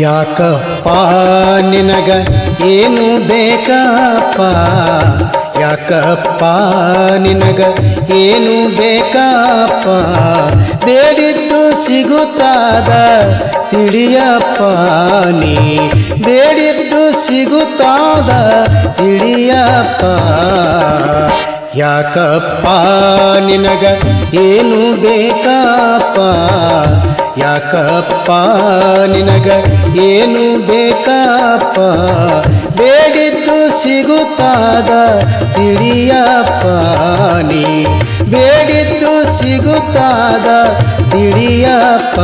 ಯಾಕಪ್ಪ ನಿನಗ ಏನು ಬೇಕಪ್ಪ, ಯಾಕಪ್ಪ ನಿನಗ ಏನು ಬೇಕಪ್ಪ, ಬೇಡಿದ್ದು ಸಿಗುತ್ತಾದ ತಿಳಿಯಪ್ಪ ನೀ, ಬೇಡಿದ್ದು ಸಿಗುತ್ತಾದ ತಿಳಿಯಪ್ಪ. ಯಾಕಪ್ಪ ನಿನಗ ಏನು ಬೇಕಪ್ಪ, ಯಾಕಪ್ಪ ನಿನಗ ಏನು ಬೇಕಪ್ಪ, ಬೇಡಿದ್ದು ಸಿಗುತ್ತಾದ ತಿಳಿಯಪ್ಪ ನೀ, ಬೇಡಿದ್ದು ಸಿಗುತ್ತಾದ ತಿಳಿಯಪ್ಪ.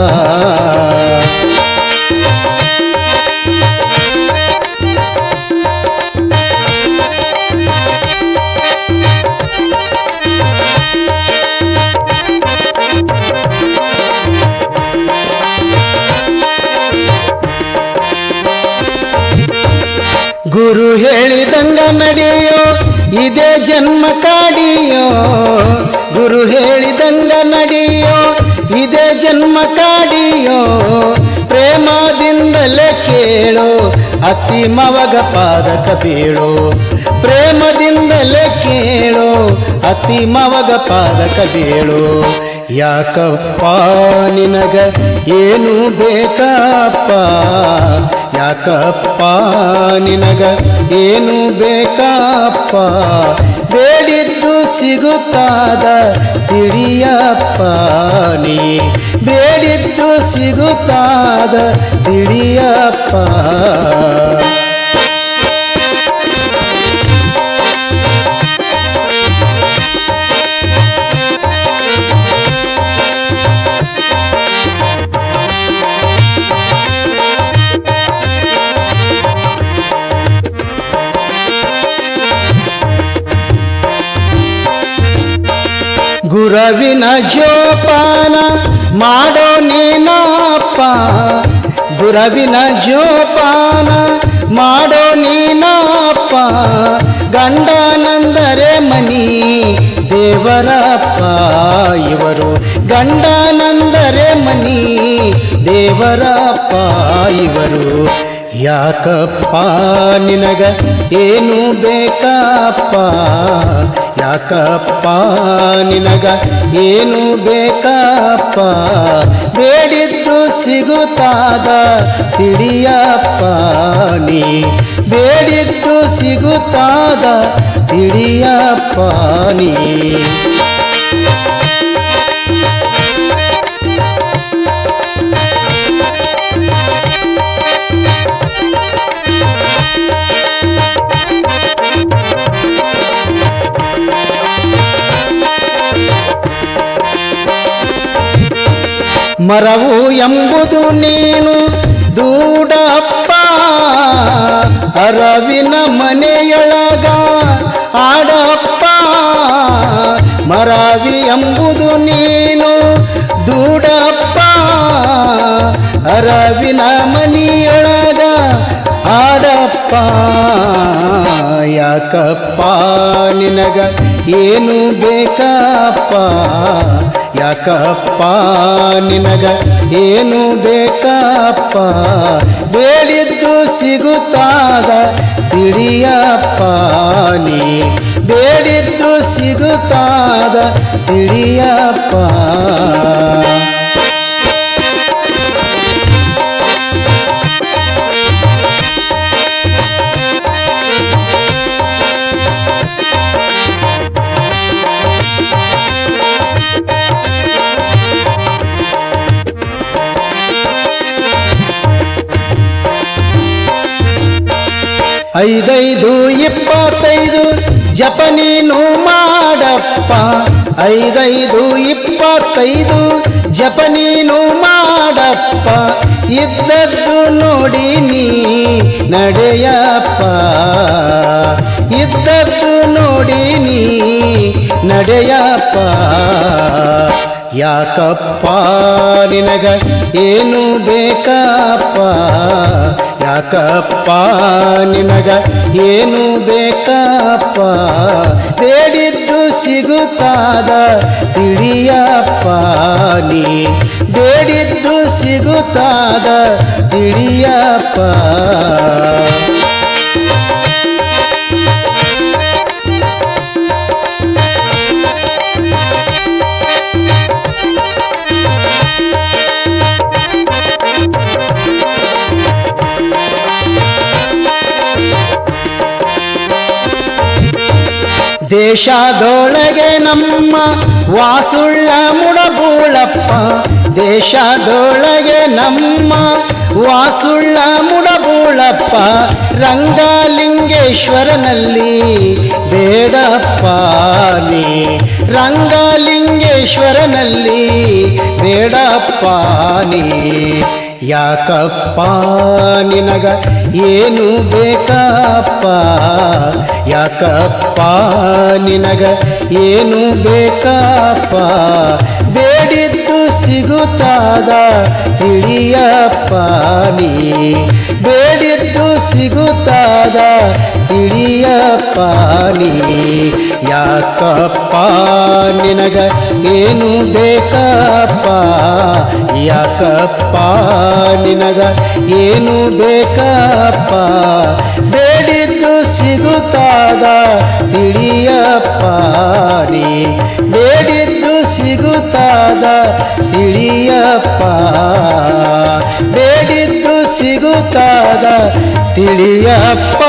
ಗುರು ಹೇಳಿದಂಗ ನಡೆಯೋ ಇದೇ ಜನ್ಮ ಕಾಡಿಯೋ, ಗುರು ಹೇಳಿದಂಗ ನಡೆಯೋ ಇದೇ ಜನ್ಮ ಕಾಡಿಯೋ, ಪ್ರೇಮದಿಂದಲೇ ಕೇಳೋ ಅತಿ ಮವಗ ಪಾದಕ ಬೀಳೋ, ಪ್ರೇಮದಿಂದಲೇ ಕೇಳೋ ಅತಿ ಮವಗ ಪಾದಕ ಬೀಳೋ. ಯಾಕಪ್ಪ ನಿನಗ ಏನು ಬೇಕಪ್ಪ, ಯಾಕಪ್ಪ ನಿನಗ ಏನು ಬೇಕಪ್ಪ, ಬೇಡಿದ್ದು ಸಿಗುತ್ತಾದ ತಿಳಿಯಪ್ಪ ನೀ, ಬೇಡಿದ್ದು ಸಿಗುತ್ತಾದ ತಿಳಿಯಪ್ಪ. ಗುರುವಿನ ಜೋಪಾನ ಮಾಡೋ ನೀನಪ್ಪ, ಗುರುವಿನ ಜೋಪಾನ ಮಾಡೋ ನೀನಪ್ಪ, ಗಂಡನಂದರೆ ಮನಿ ದೇವರಪ್ಪ ಇವರು, ಗಂಡನಂದರೆ ಮನಿ ದೇವರಪ್ಪ ಇವರು. ಯಾಕಪ್ಪ ನಿನಗ ಏನು ಬೇಕಪ್ಪ, ಯಾಕಪ್ಪ ನಿನಗ ಏನು ಬೇಕಪ್ಪ, ಬೇಡಿದ್ದು ಸಿಗುತ್ತಾದ ತಿಳಿಯಪ್ಪ ನೀ, ಬೇಡಿದ್ದು ಸಿಗುತ್ತಾದ ತಿಳಿಯಪ್ಪ ನೀ. ಮರವು ಎಂಬುದು ನೀನು ದೂಡಪ್ಪ, ಅರವಿನ ಮನೆಯೊಳಗ ಆಡಪ್ಪ, ಮರವಿ ಎಂಬುದು ನೀನು ದೂಡಪ್ಪ, ಅರವಿನ ಮನೆಯೊಳಗ ಆಡಪ್ಪ. ಯಾಕಪ್ಪ ನಿನಗ ಏನು ಬೇಕಪ್ಪ, ಯಾಕಪ್ಪ ನಿನಗ ಏನು ಬೇಕಪ್ಪ, ಬೇಡಿದ್ದು ಸಿಗುತ್ತಾದ ತಿಳಿಯಪ್ಪ ನೀ, ಬೇಡಿದ್ದು ಸಿಗುತ್ತಾದ ತಿಳಿಯಪ್ಪ. ಐದೈದು 25 ಜಪ ನೀನು ಮಾಡಪ್ಪ, ಐದೈದು 25 ಜಪ ನೀನು ಮಾಡಪ್ಪ, ಇದ್ದದ್ದು ನೋಡಿ ನೀ ನಡೆಯಪ್ಪ, ಇದ್ದದ್ದು ನೋಡಿ ನೀ ನಡೆಯಪ್ಪ. ಯಾಕಪ್ಪ ನಿನಗ ಏನು ಬೇಕಪ್ಪ, ಯಾಕಪ್ಪ ನಿನಗ ಏನು ಬೇಕಪ್ಪ, ಬೇಡಿದ್ದು ಸಿಗುತ್ತಾದ ತಿಳಿಯಪ್ಪ ನೀ ಬೇಡಿದ್ದು ಸಿಗುತ್ತಾದ ತಿಳಿಯಪ್ಪ. ದೇಶದೊಳಗೆ ನಮ್ಮ ವಾಸುಳ್ಳ ಮುಡಬೂಳಪ್ಪ ದೇಶದೊಳಗೆ ನಮ್ಮ ವಾಸುಳ್ಳ ಮುಡಬೂಳಪ್ಪ ರಂಗಲಿಂಗೇಶ್ವರನಲ್ಲಿ ಬೇಡಪ್ಪ ನೀ ರಂಗಲಿಂಗೇಶ್ವರನಲ್ಲಿ ಬೇಡಪ್ಪ ನೀ. ಯಾಕಪ್ಪ ನಿನಗ ಏನು ಬೇಕಪ್ಪ ಯಾಕಪ್ಪ ನಿನಗ ಏನು ಬೇಕಪ್ಪ ಬೇಡಿದ್ದು ಸಿಗುತ್ತಾದ ತಿಳಿಯಪ್ಪ ನೀ ಬೇಡಿದ್ದು ಸಿಗುತ್ತಾದ ತಿಳಿಯಪ್ಪ ನೀ. ಯಾಕಪ್ಪ ನಿನಗ ಏನು ಬೇಕಪ್ಪ ಯಾಕಪ್ಪ ನಿನಗ ಏನು ಬೇಕಪ್ಪ ಬೇಡಿದ್ದು ಸಿಗುತ್ತಾದ ತಿಳಿಯಪ್ಪ ನೀ ಬೇಡಿದ್ದು ಸಿಗುತ್ತಾದ ತಿಳಿಯಪ್ಪ ಬೇಡಿದ್ದು ಸಿಗುತ್ತಾದ ತಿಳಿಯಪ್ಪ.